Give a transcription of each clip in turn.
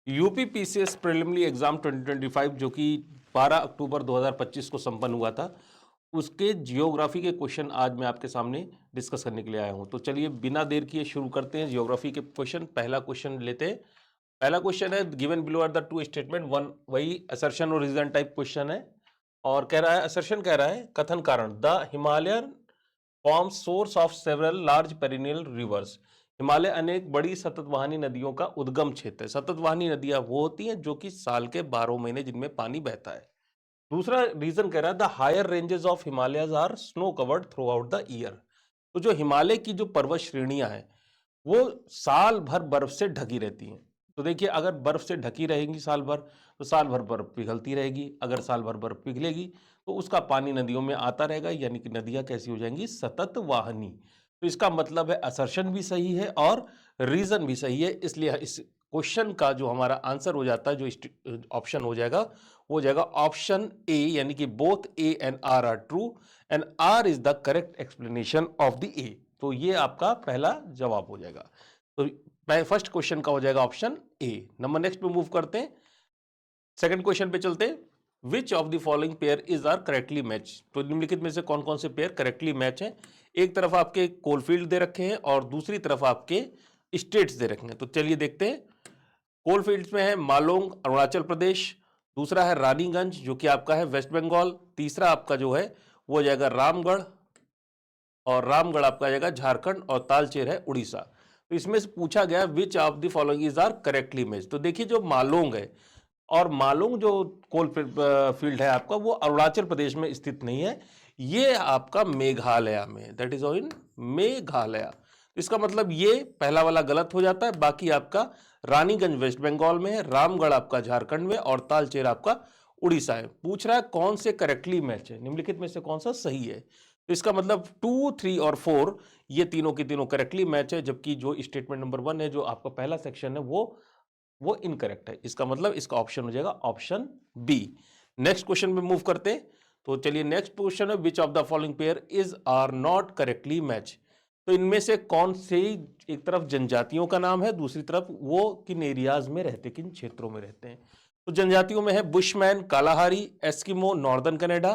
UP PCS preliminary exam 2025 जो कि 12 अक्टूबर 2025 को संपन्न हुआ था, उसके जियोग्राफी के क्वेश्चन आज मैं आपके सामने डिस्कस करने के लिए आया हूं। तो चलिए बिना देर किए शुरू करते हैं जियोग्राफी के क्वेश्चन। पहला क्वेश्चन लेते हैं। पहला क्वेश्चन है given below are the two statement one, वही असर्शन और रीजन टाइप क्वेश्चन है। और कह रहा है, असर्शन कह रहा है कथन कारण the Himalayan form source of several large perennial rivers. Himalaya अनेक बड़ी सततवाहिनी नदियों का उद्गम क्षेत्र है। सततवाहिनी नदियां वो होती हैं जो कि साल के 12 महीने जिनमें पानी बहता है। दूसरा रीजन कह रहा है the higher ranges of Himalayas are snow covered throughout the year. तो जो हिमालय की जो पर्वत श्रेणियां हैं वो साल भर बर्फ से ढकी रहती हैं। तो देखिए, अगर बर्फ से ढकी रहेंगी साल भर, तो साल भर बर्फ पिघलती रहेगी। अगर साल भर बर्फ पिघलेगी तो उसका पानी नदियों में आता रहेगा, यानी कि नदियां कैसी हो जाएंगी, सतत वाहिनी। तो इसका मतलब है असर्शन भी सही है और रीजन भी सही है। इसलिए इस क्वेश्चन का जो हमारा आंसर हो जाता है, जो ऑप्शन हो जाएगा, वो हो जाएगा ऑप्शन ए, यानी कि both A and R true and R is the correct explanation of the A. तो ये आपका पहला जवाब हो जाएगा। तो फर्स्ट क्वेश्चन का हो जाएगा ऑप्शन ए। नंबर नेक्स्ट पे मूव करते हैं, सेकंड क्वेश्चन पे चलते हैं। Which of the following pair is are correctly match. तो निम्नलिखित में से कौन कौन से पेयर करेक्टली मैच हैं। एक तरफ आपके कोलफील्ड दे रखे हैं और दूसरी तरफ आपके स्टेट्स दे रखे हैं। तो चलिए देखते हैं। कोलफील्ड्स में है मालोंग अरुणाचल प्रदेश, दूसरा है रानीगंज जो कि आपका है वेस्ट बंगाल, तीसरा आपका जो है वो हो जाएगा रामगढ़, और रामगढ़ आपका जाएगा झारखंड, और तालचेर है उड़ीसा। तो इसमें से पूछा गया which of the following is are correctly match. तो देखिए, जो मालोंग है, और मालोंग जो कोल फील्ड है आपका, वो अरुणाचल प्रदेश में स्थित नहीं है, ये आपका मेघालय में, दैट इज इन मेघालय। तो इसका मतलब ये पहला वाला गलत हो जाता है। बाकी आपका रानीगंज वेस्ट बंगाल में है, रामगढ़ आपका झारखंड में, और तालचेर आपका उड़ीसा है। पूछ रहा है कौन से करेक्टली मैच है, निम्नलिखित में से कौन सा सही है। तो इसका मतलब 2, 3 और 4 ये तीनों के तीनों करेक्टली मैच है, जबकि जो स्टेटमेंट नंबर 1 है, जो आपका पहला सेक्शन है, वो इनकरेक्ट है। इसका मतलब इसका ऑप्शन हो जाएगा ऑप्शन बी। नेक्स्ट क्वेश्चन में मूव करते हैं। तो चलिए नेक्स्ट क्वेश्चन है which of the following pair is are not correctly match. तो इनमें से कौन से, एक तरफ जनजातियों का नाम है, दूसरी तरफ वो किन एरियाज में रहते, किन क्षेत्रों में रहते हैं। तो जनजातियों में है bushman Kalahari, Eskimo northern Canada,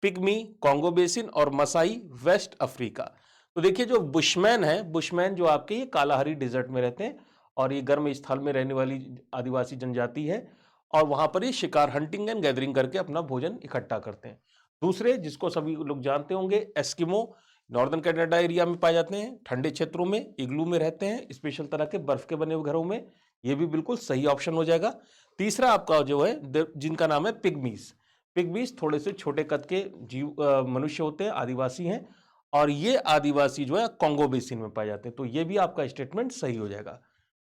pygmy Congo basin, और मसाई वेस्ट अफ्रीका। तो देखिए, जो बुशमैन है, बुशमैन जो आपके ये कालाहारी डिजर्ट में रहते हैं, और ये गर्म स्थल में रहने वाली आदिवासी जनजाति है, और वहां पर ये शिकार, हंटिंग एंड गैदरिंग करके अपना भोजन इकट्ठा करते हैं। दूसरे, जिसको सभी लोग जानते होंगे, एस्किमो नॉर्दर्न कनाडा एरिया में पाए जाते हैं, ठंडे क्षेत्रों में इग्लू में रहते हैं, स्पेशल तरह के बर्फ के बने हुए घरों में। ये भी बिल्कुल सही ऑप्शन हो जाएगा। तीसरा आपका जो है जिनका नाम है पिग्मीज। पिग्मीज थोड़े से छोटे कद के जीव मनुष्य होते हैं, आदिवासी हैं, और ये आदिवासी जो है कॉन्गो बेसिन में पाए जाते हैं। तो ये भी आपका स्टेटमेंट सही हो जाएगा।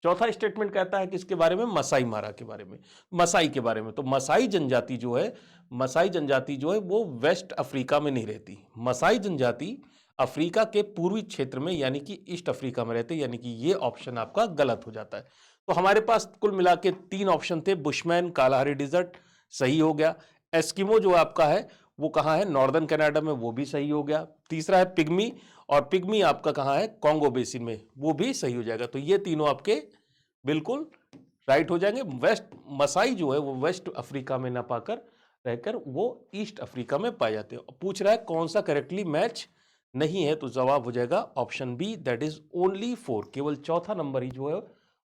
चौथा स्टेटमेंट कहता है किसके बारे में, मसाई मारा के बारे में, मसाई के बारे में। तो मसाई जनजाति जो है, मसाई जनजाति जो है वो वेस्ट अफ्रीका में नहीं रहती। मसाई जनजाति अफ्रीका के पूर्वी क्षेत्र में, यानी कि ईस्ट अफ्रीका में रहते हैं, यानी कि ये ऑप्शन आपका गलत हो जाता है। तो हमारे पास कुल मिला के 3 ऑप्शन थे। बुशमैन कालाहारी डिजर्ट सही हो गया, एस्किमो जो आपका है वो कहाँ है, नॉर्दर्न कनाडा में, वो भी सही हो गया। तीसरा है पिग्मी, और पिग्मी आपका कहाँ है, कॉन्गो बेसिन में, वो भी सही हो जाएगा। तो ये तीनों आपके बिल्कुल राइट हो जाएंगे। वेस्ट मसाई जो है वो वेस्ट अफ्रीका में ना पाकर रहकर वो ईस्ट अफ्रीका में पाए जाते हैं। पूछ रहा है कौन सा करेक्टली मैच नहीं है, तो जवाब हो जाएगा option B, that is only 4। केवल चौथा नंबर ही जो है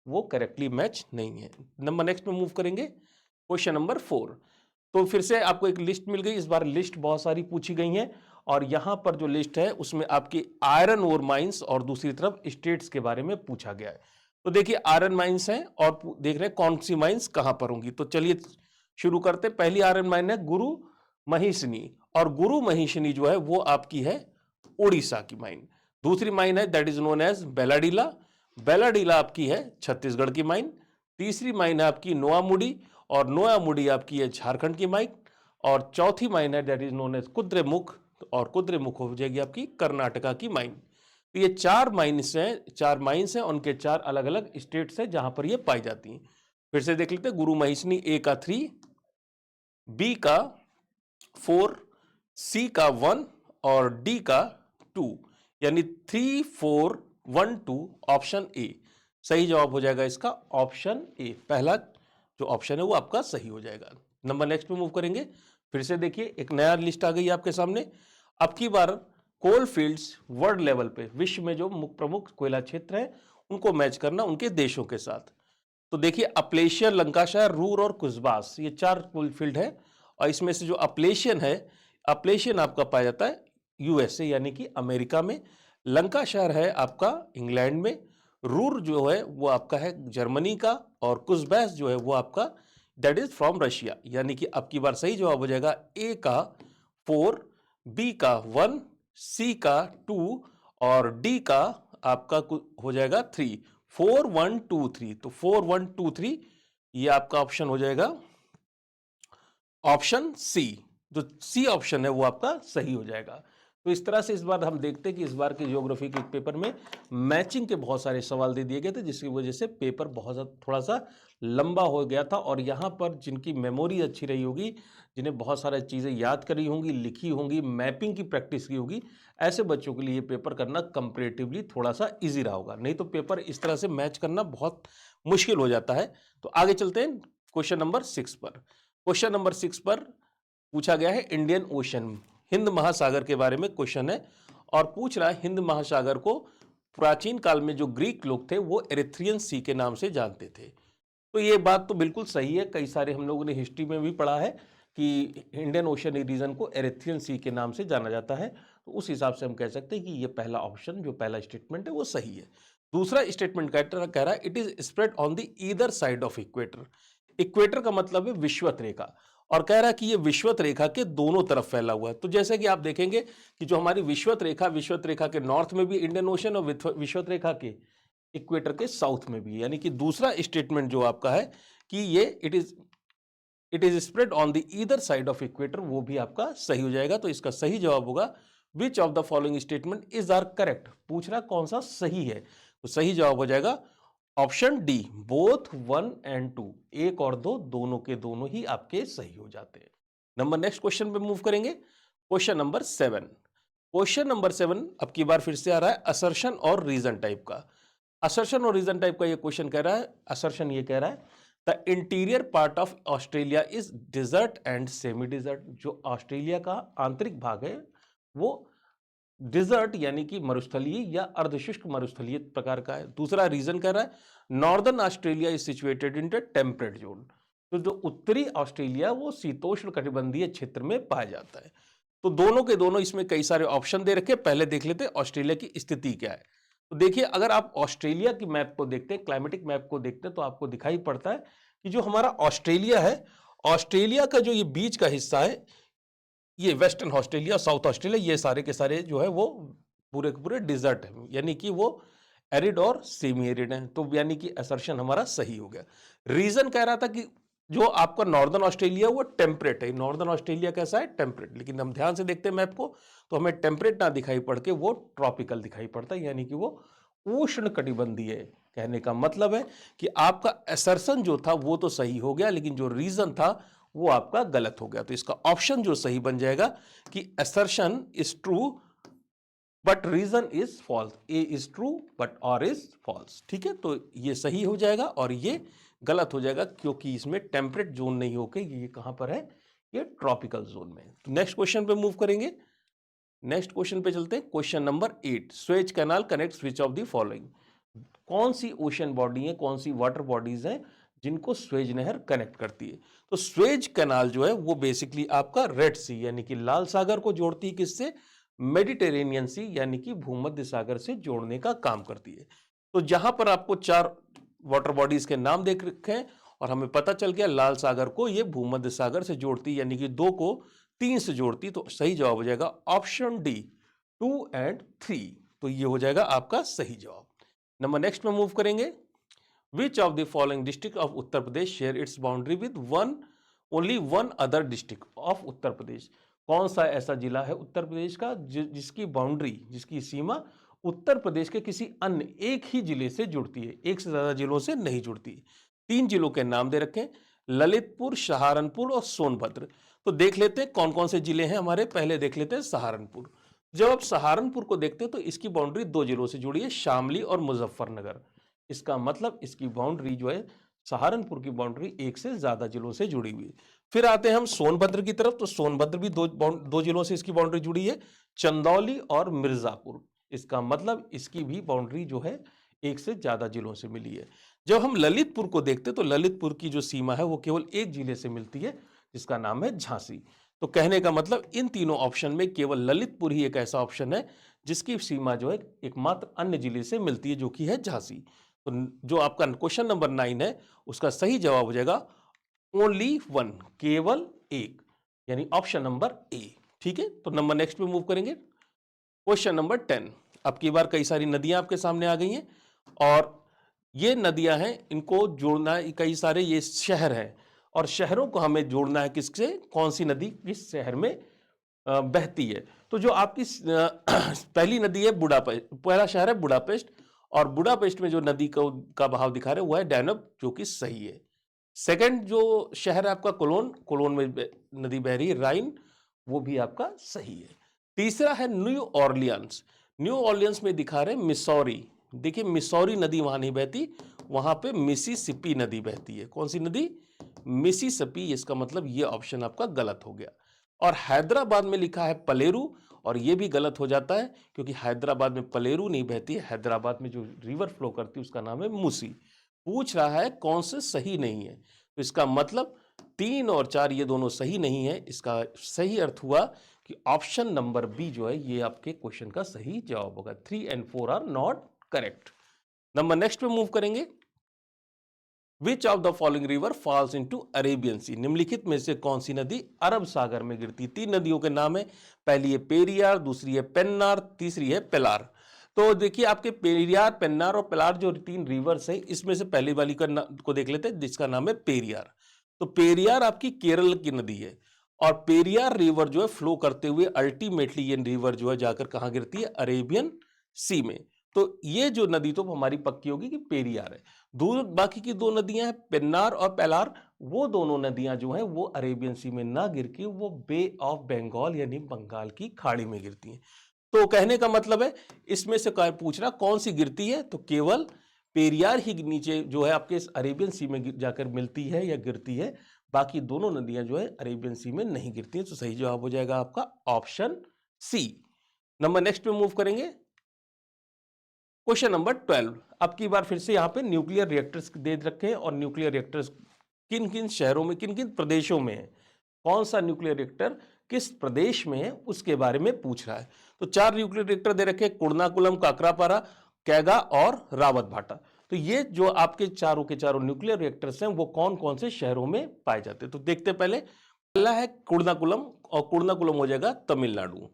वो करेक्टली मैच नहीं है। नंबर नेक्स्ट में मूव करेंगे, क्वेश्चन नंबर 4। तो फिर से आपको एक लिस्ट मिल गई। इस बार लिस्ट बहुत सारी पूछी गई हैं, और यहां पर जो लिस्ट है उसमें आपकी आयरन ओर माइंस और दूसरी तरफ स्टेट्स के बारे में पूछा गया है। तो देखिए, आयरन माइंस हैं और देख रहे हैं कौन सी माइंस कहां पर होंगी। तो चलिए शुरू करते हैं। पहली आयरन माइन है गुरु महिषनी, और गुरु महिषनी जो है वो आपकी है उड़ीसा की माइन। दूसरी माइन है that is known as Bailadila, Bailadila आपकी है छत्तीसगढ़ की माइन। तीसरी माइन है आपकी नोआमुडी, और नोआमुडी आपकी है झारखंड की माइन। और चौथी माइन है that is known as Kudremukh, और कुद्रेमुख हो जाएगी आपकी कर्नाटका की माइन। तो ये 4 माइंस हैं, 4 माइंस हैं, उनके 4 अलग अलग स्टेट्स हैं जहां पर ये पाई जाती हैं। फिर से देख लेते हैं। गुरु महिषनी ए का 3, बी का 4, सी का 1, और डी का 2, यानी 3, 4, 1, 2, ऑप्शन ए। सही जवाब हो जाएगा इसका ऑप्शन ए, पहला जो ऑप्शन है वो आपका सही हो जाएगा। नंबर नेक्स्ट पे मूव करेंगे। फिर से देखिए एक नया लिस्ट आ गई है आपके सामने। अब की बार कोल फील्ड्स वर्ल्ड लेवल पे, विश्व में जो प्रमुख कोयला क्षेत्र है उनको मैच करना उनके देशों के साथ। तो देखिए अपलेशियन, लंकाशायर, रूर और कुस्बास, ये 4 कोल फील्ड है। और इसमें से जो अपलेशियन है, अपलेशियन आपका पाया जाता है यूएसए यानी कि अमेरिका में। लंकाशायर है आपका इंग्लैंड में। रूर जो है वो आपका है जर्मनी का। और कुस्बास जो है वो आपका दैट इज फ्रॉम रशिया। यानी कि अब की बार सही जवाब हो जाएगा ए का 4, बी का 1, सी का 2 और डी का आपका हो जाएगा 3। 4 1 2 3, तो 4 1 2 3 ये आपका ऑप्शन हो जाएगा ऑप्शन सी। जो सी ऑप्शन है वो आपका सही हो जाएगा। तो इस तरह से इस बार हम देखते हैं कि इस बार के ज्योग्राफी के पेपर में मैचिंग के बहुत सारे सवाल दे दिए गए थे, जिसकी वजह से पेपर बहुत थोड़ा सा लंबा हो गया था। और यहाँ पर जिनकी मेमोरी अच्छी रही होगी, जिन्हें बहुत सारी चीज़ें याद करी होंगी, लिखी होंगी, मैपिंग की प्रैक्टिस की होगी, ऐसे बच्चों के लिए ये पेपर करना कंपेरेटिवली थोड़ा सा ईजी रहा होगा। नहीं तो पेपर इस तरह से मैच करना बहुत मुश्किल हो जाता है। तो आगे चलते हैं क्वेश्चन नंबर 6 पर। क्वेश्चन नंबर 6 पर पूछा गया है इंडियन ओशन, हिंद महासागर के बारे में क्वेश्चन है। और पूछ रहा है हिंद महासागर को प्राचीन काल में जो ग्रीक लोग थे वो एरिथ्रियन सी के नाम से जानते थे। तो ये बात तो बिल्कुल सही है। कई सारे हम लोगों ने हिस्ट्री में भी पढ़ा है कि इंडियन ओशन रीजन को एरिथ्रियन सी के नाम से जाना जाता है। तो उस हिसाब से हम कह सकते हैं कि ये पहला ऑप्शन, जो पहला स्टेटमेंट है वो सही है। दूसरा स्टेटमेंट कह रहा है it is spread on the either side of equator. Equator का मतलब है विषुवत रेखा, और कह रहा है कि ये विषुवत रेखा के दोनों तरफ फैला हुआ है। तो जैसे कि आप देखेंगे कि जो हमारी विषुवत रेखा के नॉर्थ में भी इंडियन ओशन और विषुवत रेखा के इक्वेटर के साउथ में भी, यानी कि दूसरा स्टेटमेंट जो आपका है कि ये it is spread on the either side of equator, वो भी आपका सही हो जाएगा। तो इसका सही जवाब होगा which of the following statement is are correct. पूछ रहा कौन सा सही है, तो सही जवाब हो जाएगा ऑप्शन डी, बोथ 1 एंड 2, एक और दो दोनों के दोनों ही आपके सही हो जाते हैं। नंबर नेक्स्ट क्वेश्चन पे मूव करेंगे। Question number 7। क्वेश्चन नंबर 7 अब की बार फिर से आ रहा है असर्शन और रीजन टाइप का। असर्शन और रीजन टाइप का ये क्वेश्चन कह रहा है, असर्शन ये कह रहा है the interior part of Australia is desert and semi desert. जो ऑस्ट्रेलिया का आंतरिक भाग है वो डिजर्ट यानी कि मरुस्थलीय या अर्धशुष्क मरुस्थलीय प्रकार का है। दूसरा रीजन कह रहा है northern Australia is situated in temperate zone. तो जो उत्तरी ऑस्ट्रेलिया वो शीतोष्ण कटिबंधीय क्षेत्र में पाया जाता है। तो दोनों के दोनों इसमें कई सारे ऑप्शन दे रखे। पहले देख लेते हैं ऑस्ट्रेलिया की स्थिति क्या है। तो देखिए अगर आप ऑस्ट्रेलिया की मैप को देखते हैं, क्लाइमेटिक मैप को देखते हैं, तो आपको दिखाई पड़ता है कि जो हमारा ऑस्ट्रेलिया है, ऑस्ट्रेलिया का जो ये बीच का हिस्सा है, ये वेस्टर्न ऑस्ट्रेलिया, साउथ ऑस्ट्रेलिया, ये सारे के सारे जो है वो पूरे के पूरे डिजर्ट है, यानी कि वो एरिड और सेमी एरिड है। तो यानी कि असर्शन हमारा सही हो गया। रीजन कह रहा था कि जो आपका नॉर्दर्न ऑस्ट्रेलिया वो टेम्परेट है। नॉर्दर्न ऑस्ट्रेलिया कैसा है? टेम्परेट। लेकिन हम ध्यान से देखते हैं मैप को तो हमें टेम्परेट ना दिखाई पड़ के वो ट्रॉपिकल दिखाई पड़ता है, यानी कि वो उष्ण कटिबंधीय है। कहने का मतलब है कि आपका असर्शन जो था वो तो सही हो गया, लेकिन जो रीजन था वो आपका गलत हो गया। तो इसका ऑप्शन जो सही बन जाएगा कि assertion is true but reason is false. A is true but R is false. ठीक है, तो ये सही हो जाएगा और ये गलत हो जाएगा, क्योंकि इसमें टेम्परेट जोन नहीं होके ये कहां पर है? ये ट्रॉपिकल जोन में। तो नेक्स्ट क्वेश्चन पे मूव करेंगे। नेक्स्ट क्वेश्चन पे चलते हैं। Question number 8, Suez canal connects which of the following. कौन सी ओशन बॉडी है, कौन सी वाटर बॉडीज हैं जिनको स्वेज नहर कनेक्ट करती है? तो स्वेज कैनाल जो है वो बेसिकली आपका रेड सी यानी कि लाल सागर को जोड़ती है किससे? मेडिटेरेनियन सी यानी कि भूमध्य सागर से जोड़ने का काम करती है। तो जहां पर आपको 4 वाटर बॉडीज के नाम देख रखे हैं और हमें पता चल गया लाल सागर को ये भूमध्य सागर से जोड़ती है, यानी कि 2 को 3 से जोड़ती, तो सही जवाब हो जाएगा ऑप्शन डी, 2 एंड 3। तो ये हो जाएगा आपका सही जवाब। नंबर नेक्स्ट में मूव करेंगे। Which of the following district of Uttar Pradesh share its boundary with only one other district of Uttar Pradesh? कौन सा ऐसा जिला है उत्तर प्रदेश का जिसकी बाउंड्री, जिसकी सीमा उत्तर प्रदेश के किसी अन्य एक ही जिले से जुड़ती है, एक से ज्यादा जिलों से नहीं जुड़ती? 3 जिलों के नाम दे रखे हैं, ललितपुर, सहारनपुर और सोनभद्र। तो देख लेते हैं कौन कौन से जिले हैं हमारे। पहले देख लेते हैं सहारनपुर। जब आप सहारनपुर को देखते हैं तो इसकी बाउंड्री 2 जिलों से जुड़ी है, शामली और मुजफ्फरनगर। इसका मतलब इसकी बाउंड्री जो है सहारनपुर की बाउंड्री एक से ज्यादा जिलों से जुड़ी हुई है। फिर आते हैं हम सोनभद्र की तरफ, तो सोनभद्र भी दो जिलों से इसकी बाउंड्री जुड़ी है, चंदौली और मिर्जापुर। इसका मतलब इसकी भी बाउंड्री जो है एक से ज्यादा जिलों से मिली है। जब हम ललितपुर को देखते तो ललितपुर की जो सीमा है वो केवल एक जिले से मिलती है, जिसका नाम है झांसी। तो कहने का मतलब इन तीनों ऑप्शन में केवल ललितपुर ही एक ऐसा ऑप्शन है जिसकी सीमा जो है एकमात्र अन्य जिले से मिलती है, जो कि है झांसी। तो जो आपका क्वेश्चन नंबर 9 है उसका सही जवाब हो जाएगा ओनली वन, केवल एक, यानी ऑप्शन नंबर ए। ठीक है, तो नंबर नेक्स्ट पे मूव करेंगे। Question number 10। अब की बार कई सारी नदियां आपके सामने आ गई हैं और ये नदियां हैं, इनको जोड़ना है, कई सारे ये शहर हैं और शहरों को हमें जोड़ना है किससे, कौन सी नदी किस शहर में बहती है। तो जो आपकी पहली नदी है बुडापेस्ट, पहला शहर है बुडापेस्ट, और बुडापेस्ट में जो नदी का बहाव दिखा रहे हैं वो है डैनब, जो कि सही है। सेकंड जो शहर है आपका कोलोन, कोलोन में नदी बह रही है राइन, वो भी आपका सही है। तीसरा है न्यू ऑर्लियंस, न्यू ऑर्लियंस में दिखा रहे हैं मिसौरी। देखिए मिसौरी नदी वहां नहीं बहती, वहां पे मिसिसिपी नदी बहती है। कौन सी नदी, मिसिसिपी, इसका मतलब ये ऑप्शन आपका गलत हो गया। और हैदराबाद में लिखा है पलेरू, और ये भी गलत हो जाता है क्योंकि हैदराबाद में पलेरू नहीं बहती है, हैदराबाद में जो रिवर फ्लो करती है उसका नाम है मूसी। पूछ रहा है कौन से सही नहीं है, तो इसका मतलब 3 और 4 ये दोनों सही नहीं है। इसका सही अर्थ हुआ कि ऑप्शन नंबर बी जो है ये आपके क्वेश्चन का सही जवाब होगा। 3 और 4 are not correct. Number next पे मूव करेंगे। Which of the following river falls into Arabian sea, निम्नलिखित में से कौन सी नदी अरब सागर में गिरती। 3 नदियों के नाम है, पहली है पेरियार, दूसरी है पेन्नार, तीसरी है पेलार। तो देखिए आपके पेरियार, पेन्नार और पेलार जो 3 रिवर्स है, इसमें से पहली वाली को देख लेते हैं जिसका नाम है पेरियार। तो पेरियार आपकी केरल की नदी है और पेरियार रिवर जो है फ्लो करते हुए अल्टीमेटली ये रिवर जो है जाकर कहां गिरती है, अरेबियन सी में। तो ये जो नदी तो हमारी पक्की होगी कि पेरियार है। दूर बाकी की 2 नदियां हैं पेन्नार और पेलार, वो दोनों नदियां जो हैं वो अरेबियन सी में ना गिर के वो बे ऑफ बंगाल यानी बंगाल की खाड़ी में गिरती हैं। तो कहने का मतलब है इसमें से पूछ रहा कौन सी गिरती है, तो केवल पेरियार ही नीचे जो है आपके अरेबियन सी में जाकर मिलती है या गिरती है, बाकी दोनों नदियां जो है अरेबियन सी में नहीं गिरती हैं। तो सही जवाब हो जाएगा आपका ऑप्शन सी। नंबर नेक्स्ट पे मूव करेंगे। Question number 12। अब की बार फिर से यहां पे न्यूक्लियर रिएक्टर्स दे रखे हैं और न्यूक्लियर रिएक्टर्स किन किन शहरों में, किन किन प्रदेशों में है, कौन सा न्यूक्लियर रिएक्टर किस प्रदेश में है उसके बारे में पूछ रहा है। तो 4 न्यूक्लियर रिएक्टर दे रखे हैं, कुर्नाकुलम, काकरापारा, कैगा और रावत भाटा। तो ये जो आपके चारों के चारों न्यूक्लियर रिएक्टर्स हैं वो कौन कौन से शहरों में पाए जाते हैं, तो देखते पहला है कुर्नाकुलम, और कुर्नाकुलम हो जाएगा तमिलनाडु।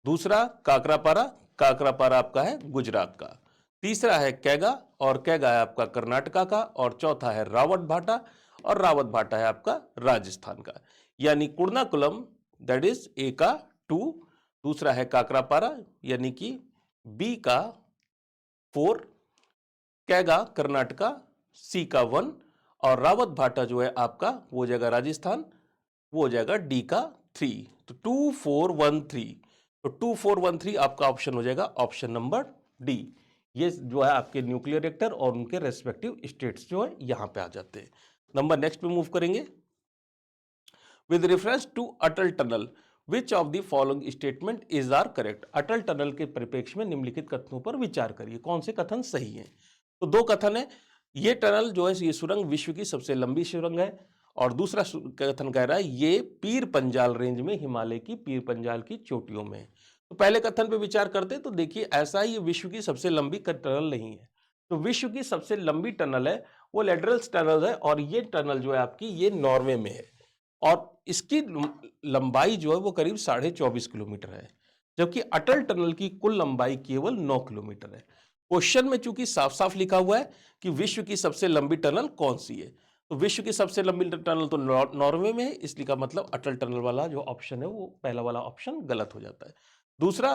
दूसरा काकरापारा, काकरापारा आपका है गुजरात का। तीसरा है कैगा, और कैगा है आपका कर्नाटका का। और चौथा है रावत भाटा, और रावत भाटा है आपका राजस्थान का। यानी कुर्नाकुलम दैट इज ए का 2, दूसरा है काकरापारा यानी कि बी का 4, कैगा कर्नाटका सी का 1, और रावत भाटा जो है आपका वो हो जाएगा राजस्थान, वो हो जाएगा डी का 3। तो 2 4 1 3, तो 2 4 1 3 आपका ऑप्शन हो जाएगा ऑप्शन नंबर डी। ये जो है आपके न्यूक्लियर रिएक्टर और उनके रेस्पेक्टिव स्टेट्स जो है यहां पे आ जाते हैं। नंबर नेक्स्ट पे मूव करेंगे। With reference to Atal tunnel which of the following statement is are correct, Atal tunnel के परिप्रेक्ष्य में निम्नलिखित कथनों पर विचार करिए, कौन से कथन सही है। तो 2 कथन है, ये टनल जो है ये सुरंग विश्व की सबसे लंबी सुरंग है, और दूसरा कथन कह रहा है ये पीर पंजाल रेंज में, हिमालय की पीर पंजाल की चोटियों में। तो पहले कथन पे विचार करते तो देखिए ऐसा ही विश्व की सबसे लंबी टनल नहीं है। तो विश्व की सबसे लंबी टनल है वो लेडरल्स टनल है, और ये टनल जो है आपकी ये नॉर्वे में है, और इसकी लंबाई जो है वो करीब 24.5 किलोमीटर है, जबकि अटल टनल की कुल लंबाई केवल 9 किलोमीटर है। क्वेश्चन में चूंकि साफ साफ लिखा हुआ है कि विश्व की सबसे लंबी टनल कौन सी है, तो विश्व की सबसे लंबी टनल तो नॉर्वे में है, इसलिए का मतलब अटल टनल वाला जो ऑप्शन है वो पहला वाला ऑप्शन गलत हो जाता है। दूसरा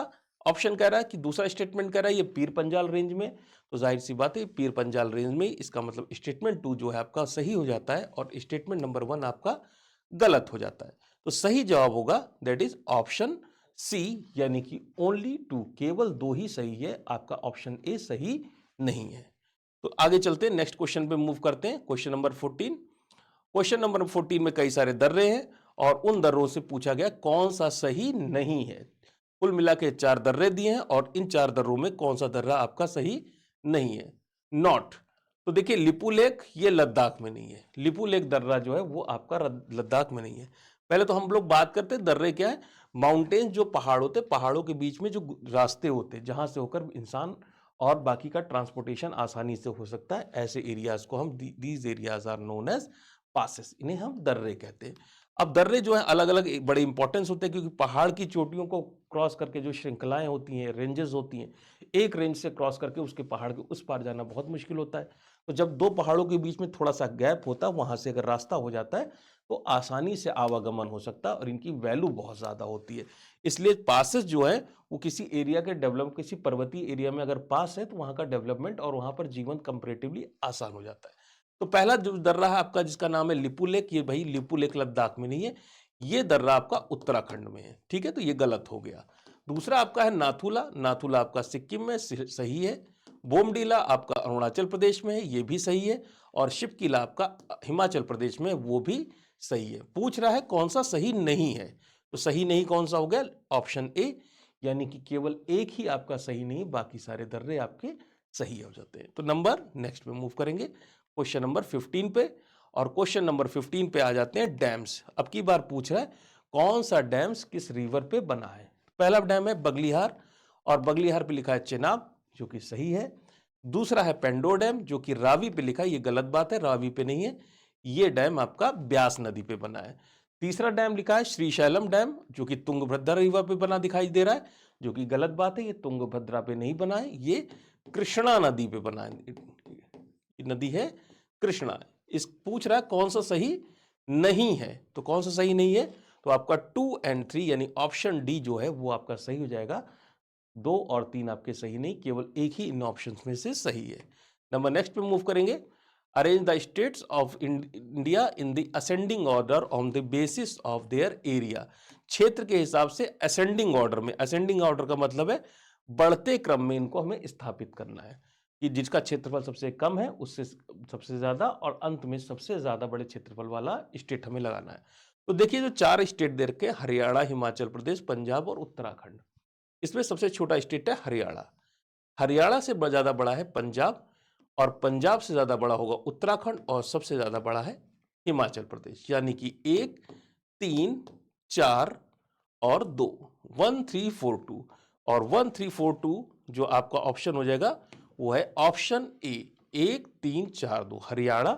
ऑप्शन कह रहा है कि दूसरा स्टेटमेंट कह रहा है ये पीर पंजाल रेंज में, तो जाहिर सी बात है पीर पंजाल रेंज में, इसका मतलब स्टेटमेंट 2 जो है आपका सही हो जाता है और स्टेटमेंट नंबर 1 आपका गलत हो जाता है। तो सही जवाब होगा दैट इज ऑप्शन सी, यानी कि ओनली 2, केवल 2 ही सही है, आपका ऑप्शन ए सही नहीं है। तो आगे चलते हैं, नेक्स्ट क्वेश्चन पे मूव करते हैं। Question number 14। क्वेश्चन नंबर 14 में कई सारे दर्रे हैं और उन दर्रों से पूछा गया कौन सा सही नहीं है। कुल मिला के 4 दर्रे दिए हैं और इन 4 दर्रों में कौन सा दर्रा आपका सही नहीं है। नॉट, तो देखिए लिपू लेक ये लद्दाख में नहीं है। लिपू लेक दर्रा जो है वो आपका लद्दाख में नहीं है। पहले तो हम लोग बात करते हैं दर्रे क्या है। माउंटेन जो पहाड़ होते, पहाड़ों के बीच में जो रास्ते होते, जहां से होकर इंसान और बाकी का ट्रांसपोर्टेशन आसानी से हो सकता है, ऐसे एरियाज को हम these areas are known as passes, इन्हें हम दर्रे कहते हैं। अब दर्रे जो है अलग अलग बड़े इंपॉर्टेंस होते हैं, क्योंकि पहाड़ की चोटियों को क्रॉस करके जो श्रृंखलाएं होती हैं, रेंजेस होती हैं, एक रेंज से क्रॉस करके उसके पहाड़ के उस पार जाना बहुत मुश्किल होता है। तो जब दो पहाड़ों के बीच में थोड़ा सा गैप होता है, वहां से अगर रास्ता हो जाता है तो आसानी से आवागमन हो सकता है और इनकी वैल्यू बहुत ज्यादा होती है। इसलिए पासेस जो है वो किसी एरिया के डेवलप, किसी पर्वतीय एरिया में अगर पास है तो वहां का डेवलपमेंट और वहां पर जीवन कंपैरेटिवली आसान हो जाता है। तो पहला जो दर्रा है आपका जिसका नाम है लिपू लेक, ये भाई लिपू लेक लद्दाख में नहीं है, ये दर्रा आपका उत्तराखंड में है। ठीक है, तो ये गलत हो गया। दूसरा आपका है नाथुला, नाथुला आपका सिक्किम में सही है। बोमडीला आपका अरुणाचल प्रदेश में है, ये भी सही है। और शिवकिला आपका हिमाचल प्रदेश में, वो भी सही है। पूछ रहा है कौन सा सही नहीं है, तो सही नहीं कौन सा हो गया, ऑप्शन ए, यानी कि केवल एक ही आपका सही नहीं, बाकी सारे दर्रे आपके सही हो जाते हैं। तो नंबर नेक्स्ट में मूव करेंगे क्वेश्चन नंबर 15 पे, और क्वेश्चन नंबर 15 पे आ जाते हैं डैम्स। अब की बार पूछ रहा है कौन सा डैम्स किस रिवर पे बना है। पहला डैम है बगलिहार, और बगलिहार पे लिखा है चेनाब, जो कि सही है। दूसरा है पेंडो डैम, जो कि रावी पे लिखा है, ये गलत बात है, रावी पे नहीं है, ये डैम आपका ब्यास नदी पे बना है। तीसरा डैम लिखा है श्रीशैलम डैम, जो कि तुंगभद्रा रिवर पे बना दिखाई दे रहा है, जो कि गलत बात है, ये तुंगभद्रा पे नहीं बना है, ये कृष्णा नदी पे बना है, नदी है कृष्णा। इस पूछ रहा है कौन सा सही नहीं है, तो कौन सा सही नहीं है, तो आपका 2 और 3 यानी ऑप्शन डी जो है वो आपका सही हो जाएगा। 2 और 3 आपके सही नहीं, केवल एक ही इन ऑप्शंस में से सही है। नंबर नेक्स्ट पे मूव करेंगे। Arrange the states of India in the ascending order on the basis of their area. क्षेत्र के हिसाब से असेंडिंग ऑर्डर में, असेंडिंग ऑर्डर का मतलब है बढ़ते क्रम में इनको हमें स्थापित करना है, कि जिसका क्षेत्रफल सबसे कम है उससे सबसे ज्यादा, और अंत में सबसे ज्यादा बड़े क्षेत्रफल वाला स्टेट हमें लगाना है। तो देखिए जो 4 स्टेट दे रखे, हरियाणा, हिमाचल प्रदेश, पंजाब और उत्तराखंड, इसमें सबसे छोटा स्टेट है हरियाणा। हरियाणा से ज्यादा बड़ा है पंजाब, और पंजाब से ज्यादा बड़ा होगा उत्तराखंड, और सबसे ज्यादा बड़ा है हिमाचल प्रदेश। यानी कि 1, 3, 4 और 2, 1, 3, 4, 2, और 1, 3, 4, 2 जो आपका ऑप्शन हो जाएगा वो है ऑप्शन ए, 1, 3, 4, 2 हरियाणा।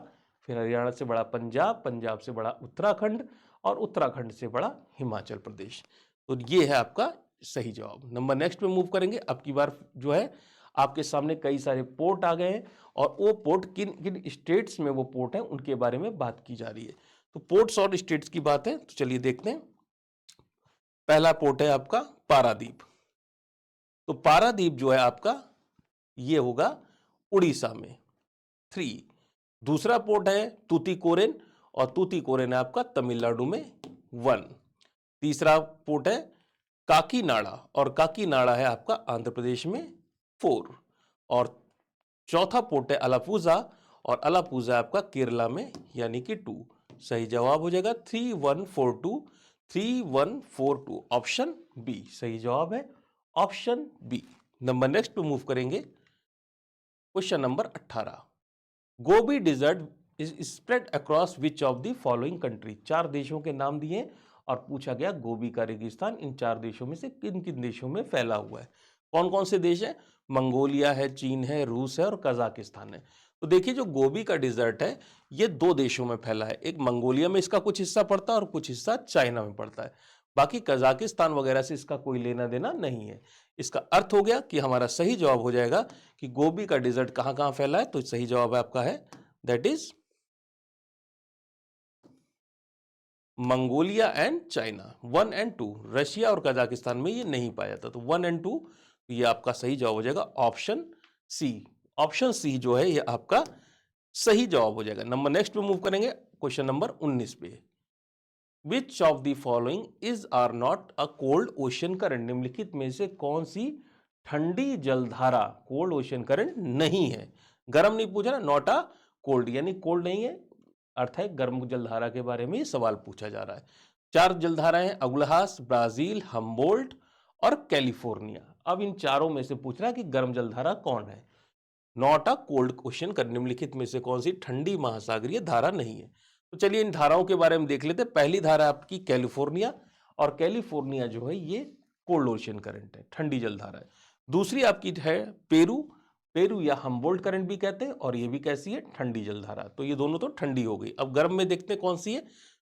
फिर हरियाणा से बड़ा पंजाब, पंजाब से बड़ा उत्तराखंड, और उत्तराखंड से बड़ा हिमाचल प्रदेश। तो ये है आपका सही जवाब। नंबर नेक्स्ट पे मूव करेंगे। अब की बार जो है आपके सामने कई सारे पोर्ट आ गए हैं, और वो पोर्ट किन किन स्टेट्स में वो पोर्ट है उनके बारे में बात की जा रही है। तो पोर्ट्स और स्टेट्स की बात है, तो चलिए देखते हैं। पहला पोर्ट है आपका पारादीप। तो पारादीप जो है आपका ये होगा उड़ीसा में, 3। दूसरा पोर्ट है तूतीकोरिन, और तूतीकोरिन है आपका तमिलनाडु में, 1। तीसरा पोर्ट है काकीनाडा, और काकीनाडा है आपका आंध्र प्रदेश में, 4। और चौथा पोर्ट है अलापुजा, और अलापुजा आपका केरला में, यानी कि 2। सही जवाब हो जाएगा 3142, 3142, ऑप्शन बी सही जवाब है, ऑप्शन बी। नंबर नेक्स्ट पे मूव करेंगे। Question number 18। Gobi desert is spread across which of the following country. 4 देशों के नाम दिए और पूछा गया गोबी का रेगिस्तान इन 4 देशों में से किन किन देशों में फैला हुआ है। कौन कौन से देश है, मंगोलिया है, चीन है, रूस है, और कजाकिस्तान है। तो देखिए जो गोबी का डिजर्ट है ये 2 देशों में फैला है, एक मंगोलिया में इसका कुछ हिस्सा पड़ता है और कुछ हिस्सा चाइना में पड़ता है। बाकी कजाकिस्तान वगैरह से इसका कोई लेना देना नहीं है। इसका अर्थ हो गया कि हमारा सही जवाब हो जाएगा कि गोबी का डिजर्ट कहां कहां फैला है। तो सही जवाब आपका है that is Mongolia and China, 1 और 2। रशिया और कजाकिस्तान में ये नहीं पाया जाता, तो 1 और 2 ये आपका सही जवाब हो जाएगा, ऑप्शन सी। ऑप्शन सी जो है ये आपका सही जवाब हो जाएगा। नंबर नेक्स्ट पे मूव करेंगे क्वेश्चन नंबर 19 पे। Which of the following is are not a cold ocean current. निम्नलिखित में से कौन सी ठंडी जलधारा कोल्ड ओशन करंट नहीं है। गर्म नहीं पूछा ना, नॉट अ कोल्ड, यानी कोल्ड नहीं है, अर्थ है गर्म जलधारा के बारे में सवाल पूछा जा रहा है। 4 जलधाराएं हैं, अगुलहास, ब्राजील, हम्बोल्ट और कैलिफोर्निया। अब इन चारों में से पूछ रहा है कि गर्म जलधारा कौन है। नॉट अ कोल्ड क्वेश्चन, निम्नलिखित में से कौन सी ठंडी महासागरीय धारा नहीं है। तो चलिए इन धाराओं के बारे में देख लेते हैं। पहली धारा आपकी कैलिफोर्निया, और कैलिफोर्निया जो है ये कोल्ड ओशन करंट है, ठंडी जलधारा है। दूसरी आपकी है पेरू, पेरू या हम्बोल्ट करंट भी कहते हैं, और ये भी कैसी है, ठंडी जलधारा। तो ये दोनों तो ठंडी हो गई। अब गर्म में देखते हैं कौन सी है।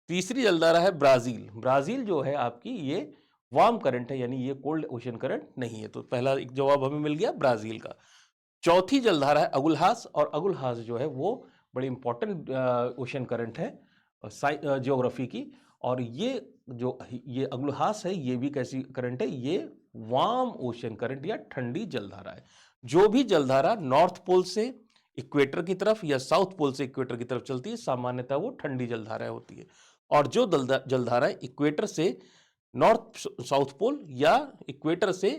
तीसरी जलधारा है ब्राजील, ब्राजील जो है आपकी ये वार्म करंट है, यानी ये कोल्ड ओशन करंट नहीं है। तो पहला एक जवाब हमें मिल गया ब्राजील का। चौथी जलधारा है अगुलहास, और अगुलहास जो है वो बड़ी इंपॉर्टेंट ओशन करंट है ज्योग्राफी की। और ये जो ये अगुलहास है ये भी कैसी करंट है, ये वार्म ओशन करंट या ठंडी जलधारा है। जो भी जलधारा नॉर्थ पोल से इक्वेटर की तरफ या साउथ पोल से इक्वेटर की तरफ चलती है, सामान्यतः वो ठंडी जलधारा होती है। और जो जलधारा इक्वेटर से नॉर्थ साउथ पोल या इक्वेटर से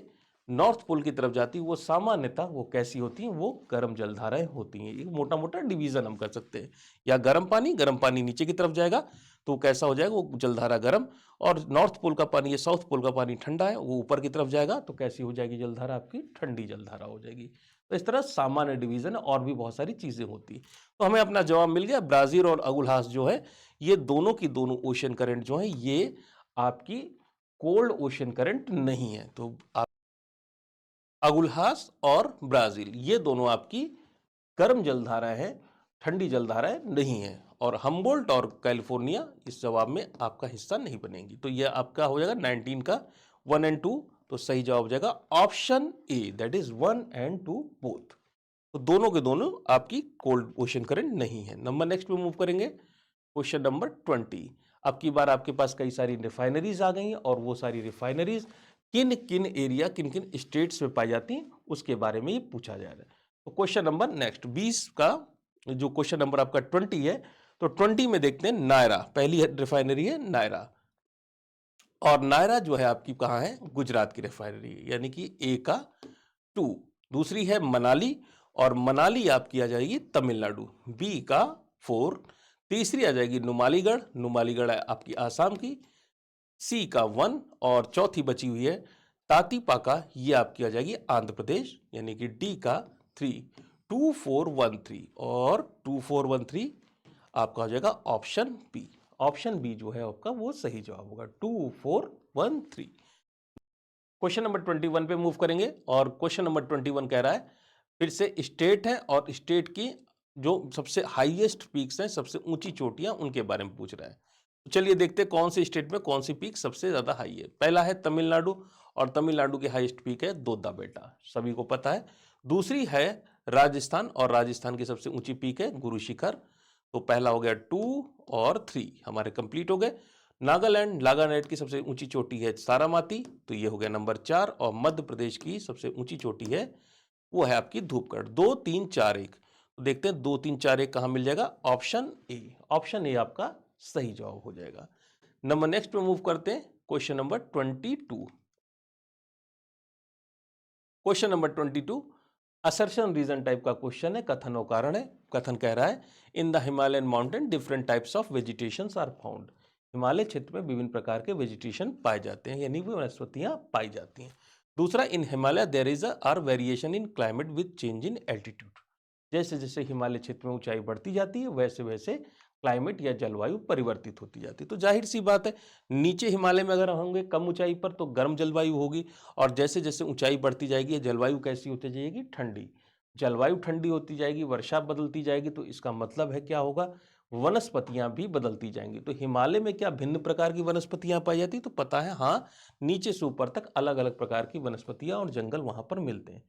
नॉर्थ पोल की तरफ जाती है, वो सामान्यतः वो कैसी होती हैं, वो गर्म जलधाराएं होती हैं। एक मोटा मोटा डिवीजन हम कर सकते हैं। या गर्म पानी नीचे की तरफ जाएगा तो कैसा हो जाएगा, वो जलधारा गर्म। और नॉर्थ पोल का पानी या साउथ पोल का पानी ठंडा है, वो ऊपर की तरफ जाएगा तो कैसी हो जाएगी जलधारा, आपकी ठंडी जलधारा हो जाएगी। तो इस तरह सामान्य डिवीजन है, और भी बहुत सारी चीजें होती हैं। तो हमें अपना जवाब मिल गया। ब्राजील और अगुलहास जो है ये दोनों की दोनों ओशन करंट जो है ये आपकी कोल्ड ओशन करंट नहीं है। तो अगुलहास और ब्राजील ये दोनों आपकी गर्म जलधाराएं हैं, ठंडी जलधाराएं नहीं है। और हम्बोल्ट और कैलिफोर्निया इस जवाब में आपका हिस्सा नहीं बनेंगी। तो यह आपका हो जाएगा 19 का 1 एंड 2। तो सही जवाब हो जाएगा option A, that is 1 and 2 both. तो दोनों के दोनों आपकी कोल्ड ओशन करंट नहीं है। नंबर नेक्स्ट पे मूव करेंगे। Question number 20। अब की बार आपके पास कई सारी रिफाइनरीज आ गई हैं, और वो सारी रिफाइनरीज किन किन एरिया, किन किन स्टेट्स में पाई जाती हैं, उसके बारे में ये पूछा जा रहा है। तो क्वेश्चन नंबर नेक्स्ट 20 का जो क्वेश्चन नंबर आपका 20 है, तो 20 में देखते हैं नायरा, पहली रिफाइनरी है नायरा। और नायरा जो है आपकी कहाँ है, गुजरात की रिफाइनरी, यानी कि ए का 2। दूसरी है मनाली, और मनाली आपकी आ जाएगी तमिलनाडु, बी का 4। तीसरी आ जाएगी नुमालीगढ़, नुमालीगढ़ है आपकी आसाम की, सी का 1। और चौथी बची हुई है तातीपाका, ये आपकी आ जाएगी आंध्र प्रदेश, यानी कि डी का 3। 2413 और 2413 आपका हो जाएगा ऑप्शन बी। ऑप्शन बी जो है आपका वो सही जवाब होगा, 2413। क्वेश्चन नंबर 21 पे मूव करेंगे। और क्वेश्चन नंबर 21 कह रहा है, फिर से स्टेट है, और स्टेट की जो सबसे हाईएस्ट पीक्स हैं, सबसे ऊंची चोटियां, उनके बारे में पूछ रहा है। तो चलिए देखते हैं कौन से स्टेट में कौन सी पीक सबसे ज्यादा हाई है। पहला है तमिलनाडु, और तमिलनाडु की हाईएस्ट पीक है दोदा बेटा, सभी को पता है। दूसरी है राजस्थान, और राजस्थान की सबसे ऊंची पीक है गुरु शिखर। तो पहला हो गया 2 और 3 हमारे कंप्लीट हो गए। नागालैंड, नागालैंड की सबसे ऊंची चोटी है सारामाती, तो ये हो गया नंबर 4। और मध्य प्रदेश की सबसे ऊंची चोटी है वो है आपकी धूपगढ़। 2 3 4 1। तो देखते हैं 2 3 4 1 कहां मिल जाएगा, ऑप्शन ए। ऑप्शन ए आपका सही जवाब हो जाएगा। नंबर नेक्स्ट पे मूव करते हैं। Question number 22। Question number 22 assertion reason type का क्वेश्चन है, कथन और कारण है। कथन कह रहा है, in the Himalayan mountain different types of vegetation are found. Himalaya क्षेत्र में विभिन्न प्रकार के वेजिटेशन पाए जाते हैं, यानी वनस्पतियां पाई जाती हैं। दूसरा, in Himalaya there is are variation in climate with change in altitude. जैसे जैसे हिमालय क्षेत्र में ऊंचाई बढ़ती जाती है, वैसे वैसे क्लाइमेट या जलवायु परिवर्तित होती जाती है। तो जाहिर सी बात है, नीचे हिमालय में अगर होंगे कम ऊंचाई पर तो गर्म जलवायु होगी, और जैसे जैसे ऊंचाई बढ़ती जाएगी जलवायु कैसी होती जाएगी, ठंडी। जलवायु ठंडी होती जाएगी, वर्षा बदलती जाएगी, तो इसका मतलब है क्या होगा, वनस्पतियां भी बदलती जाएंगी। तो हिमालय में क्या भिन्न प्रकार की वनस्पतियां पाई जाती, तो पता है हाँ, नीचे से ऊपर तक अलग अलग प्रकार की वनस्पतियां और जंगल वहां पर मिलते हैं।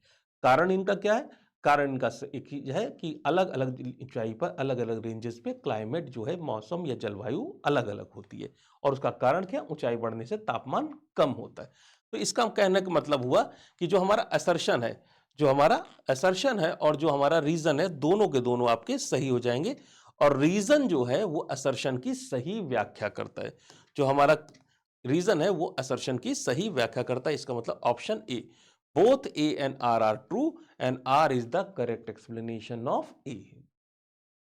कारण इनका क्या है, कारण इनका एक ही है कि अलग अलग ऊंचाई पर अलग अलग रेंजेस पे क्लाइमेट जो है, मौसम या जलवायु अलग अलग होती है। और उसका कारण क्या, ऊंचाई बढ़ने से तापमान कम होता है। तो इसका कहने का मतलब हुआ कि जो हमारा असर्शन है, जो हमारा असर्शन है और जो हमारा रीजन है, दोनों के दोनों आपके सही हो जाएंगे। और रीजन जो है वो असर्शन की सही व्याख्या करता है। जो हमारा रीजन है वो असर्शन की सही व्याख्या करता है। इसका मतलब option A. Both A and R true and R is the correct explanation of A.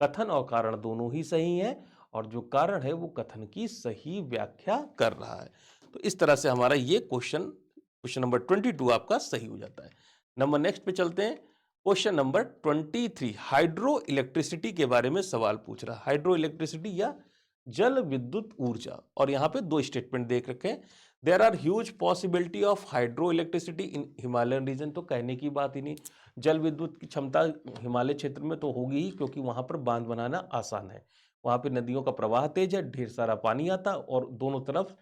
कथन और कारण दोनों ही सही हैं और जो कारण है वो कथन की सही व्याख्या कर रहा है। तो इस तरह से हमारा ये क्वेश्चन नंबर 22 आपका सही हो जाता है। नंबर नेक्स्ट पे चलते हैं। क्वेश्चन नंबर 23 हाइड्रो इलेक्ट्रिसिटी के बारे में सवाल पूछ रहा है। हाइड्रो इलेक्ट्रिसिटी या जल विद्युत ऊर्जा, और यहाँ पे दो स्टेटमेंट देख रखे हैं। There are huge possibility of hydro electricity in Himalayan region, तो कहने की बात ही नहीं। जल विद्युत की क्षमता हिमालय क्षेत्र में तो होगी ही, क्योंकि वहां पर बांध बनाना आसान है। वहां पे नदियों का प्रवाह तेज है, ढेर सारा पानी आता और दोनों तरफ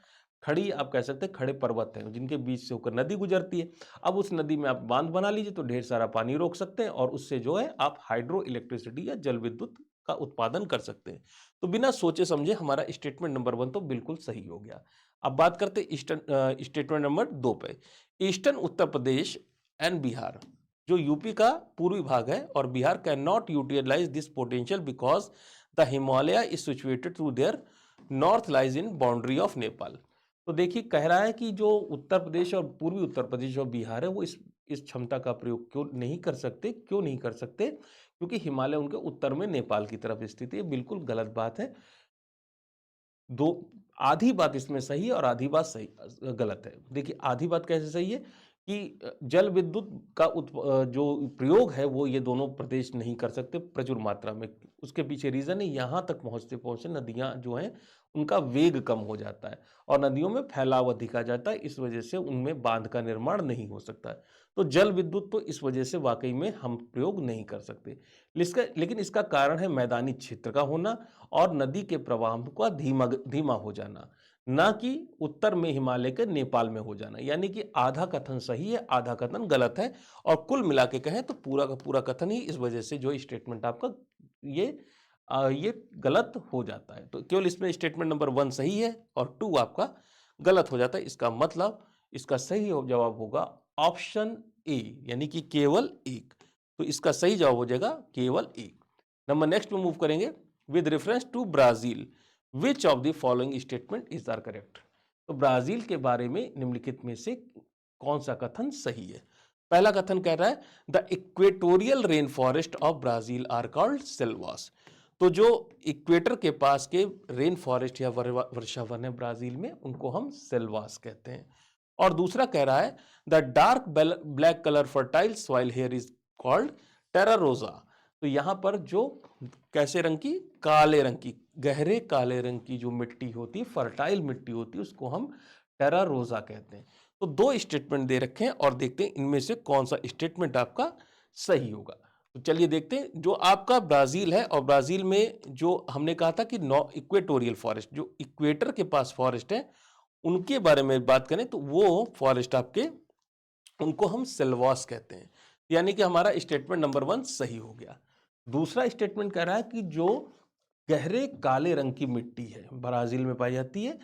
खड़ी, आप कह सकते हैं खड़े पर्वत हैं जिनके बीच से होकर नदी गुजरती है। अब उस नदी में आप बांध बना लीजिए तो ढेर सारा पानी रोक सकते हैं और उससे जो है आप हाइड्रो इलेक्ट्रिसिटी या जल विद्युत का उत्पादन कर सकते हैं। तो बिना सोचे समझे हमारा स्टेटमेंट नंबर 1 तो बिल्कुल सही हो गया। अब बात करते हैं स्टेटमेंट नंबर 2 पे। ईस्टर्न उत्तर प्रदेश एंड बिहार, जो यूपी का पूर्वी भाग है और Bihar can not utilize this potential because the Himalaya is situated through their north lies in boundary of Nepal. तो देखिए कह रहा है कि जो उत्तर प्रदेश और पूर्वी उत्तर प्रदेश और बिहार है वो इस क्षमता का प्रयोग क्यों नहीं कर सकते, क्योंकि हिमालय उनके उत्तर में नेपाल की तरफ स्थित है। बिल्कुल गलत बात है। दो आधी बात इसमें सही है और आधी बात सही गलत है। देखिए आधी बात कैसे सही है कि जल विद्युत का जो प्रयोग है वो ये दोनों प्रदेश नहीं कर सकते प्रचुर मात्रा में। उसके पीछे रीजन है, यहाँ तक पहुँचते पहुँचते नदियाँ जो हैं उनका वेग कम हो जाता है और नदियों में फैलाव अधिक आ जाता है, इस वजह से उनमें बांध का निर्माण नहीं हो सकता है। तो जल विद्युत तो इस वजह से वाकई में हम प्रयोग नहीं कर सकते। लेकिन इसका कारण है मैदानी क्षेत्र का होना और नदी के प्रवाह का धीमा हो जाना, ना कि उत्तर में हिमालय के नेपाल में हो जाना। यानी कि आधा कथन सही है, आधा कथन गलत है, और कुल मिला के कहें तो पूरा का पूरा कथन ही इस वजह से जो स्टेटमेंट आपका ये गलत हो जाता है। तो केवल इसमें स्टेटमेंट नंबर 1 सही है और 2 आपका गलत हो जाता है। इसका मतलब इसका सही जवाब होगा ऑप्शन ए, यानी कि केवल एक। तो इसका सही जवाब हो जाएगा केवल एक। नंबर नेक्स्ट में मूव करेंगे। With reference to Brazil which of the following statement is are correct. तो ब्राजील के बारे में निम्नलिखित में से कौन सा कथन सही है। पहला कथन कह रहा है the equatorial rain forest of Brazil are called selvas. तो जो इक्वेटर के पास के रेन फॉरेस्ट या वर्षावन है ब्राजील में, उनको हम सेल्वास कहते हैं। और दूसरा कह रहा है the dark black colour fertile soil here is called terra rossa. तो यहां पर जो कैसे रंग की, काले रंग की, गहरे काले रंग की जो मिट्टी होती है, फर्टाइल मिट्टी होती है, उसको हम टेरा रोजा कहते हैं। तो दो स्टेटमेंट दे रखे हैं और देखते हैं इनमें से कौन सा स्टेटमेंट आपका सही होगा। तो चलिए देखते हैं। जो आपका ब्राजील है और ब्राजील में जो हमने कहा था कि नॉ इक्वेटोरियल फॉरेस्ट, जो इक्वेटर के पास फॉरेस्ट है उनके बारे में बात करें तो वो फॉरेस्ट आपके, उनको हम सेल्वास कहते हैं। यानी कि हमारा स्टेटमेंट नंबर 1 सही हो गया। दूसरा स्टेटमेंट कह रहा है कि जो गहरे काले रंग की मिट्टी है ब्राजील में पाई जाती है,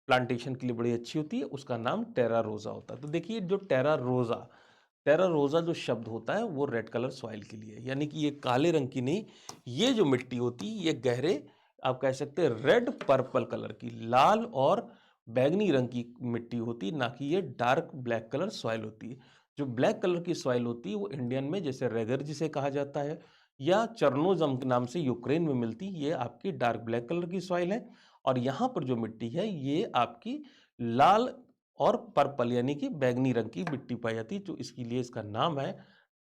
प्लांटेशन के लिए बड़ी अच्छी होती है, उसका नाम टेरा रोजा होता है। तो देखिए जो टेरा रोजा जो शब्द होता है वो रेड कलर सॉइल के लिए, यानी कि ये काले रंग की नहीं, ये जो मिट्टी होती है ये गहरे, आप कह सकते हैं रेड पर्पल कलर की, लाल और बैगनी रंग की मिट्टी होती है, ना कि ये डार्क ब्लैक कलर सॉइल होती है। जो ब्लैक कलर की सॉइल होती है वो इंडियन में जैसे रेगर जिसे कहा जाता है या चरनोजम के नाम से यूक्रेन में मिलती, ये आपकी डार्क ब्लैक कलर की सॉइल है। और यहाँ पर जो मिट्टी है ये आपकी लाल और पर्पल यानी कि बैंगनी रंग की मिट्टी पाई जाती है, जो इसके लिए इसका नाम है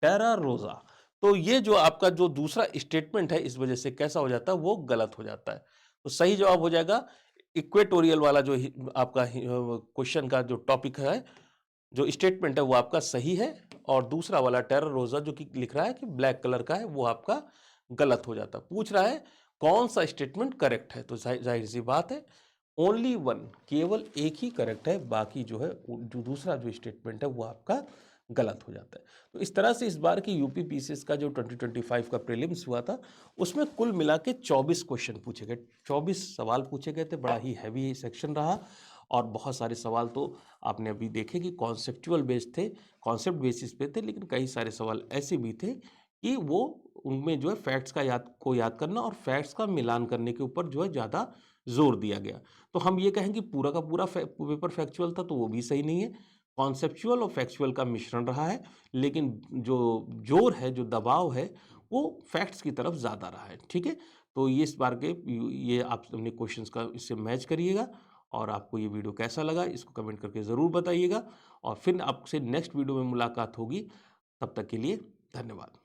टेरा रोजा। तो ये जो आपका जो दूसरा स्टेटमेंट है इस वजह से कैसा हो जाता है, वो गलत हो जाता है। तो सही जवाब हो जाएगा इक्वेटोरियल वाला जो आपका क्वेश्चन का जो टॉपिक है, जो स्टेटमेंट है वो आपका सही है, और दूसरा वाला टेरा रोजा जो कि लिख रहा है कि ब्लैक कलर का है वो आपका गलत हो जाता। पूछ रहा है कौन सा स्टेटमेंट करेक्ट है, तो जाहिर सी बात है ओनली वन, केवल एक ही करेक्ट है, बाकी जो है जो दूसरा जो स्टेटमेंट है वो आपका गलत हो जाता है। तो इस तरह से इस बार की यूपी पीसीएस का जो 2025 का प्रीलिम्स हुआ था उसमें कुल मिला के 24 क्वेश्चन पूछे गए, 24 सवाल पूछे गए थे। बड़ा ही हैवी सेक्शन रहा और बहुत सारे सवाल तो आपने अभी देखे कि कॉन्सेप्चुअल बेस्ड थे, कॉन्सेप्ट बेसिस पे थे, लेकिन कई सारे सवाल ऐसे भी थे कि वो उनमें जो है फैक्ट्स का याद करना और फैक्ट्स का मिलान करने के ऊपर जो है ज़्यादा जोर दिया गया। तो हम ये कहें कि पूरा का पूरा पेपर फैक्चुअल था तो वो भी सही नहीं है। कॉन्सेप्चुअल और फैक्चुअल का मिश्रण रहा है, लेकिन जो जोर है, जो दबाव है, वो फैक्ट्स की तरफ ज़्यादा रहा है। ठीक है? तो ये इस बार के ये आप अपने क्वेश्चंस का इससे मैच करिएगा, और आपको ये वीडियो कैसा लगा इसको कमेंट करके ज़रूर बताइएगा, और फिर आपसे नेक्स्ट वीडियो में मुलाकात होगी। तब तक के लिए धन्यवाद।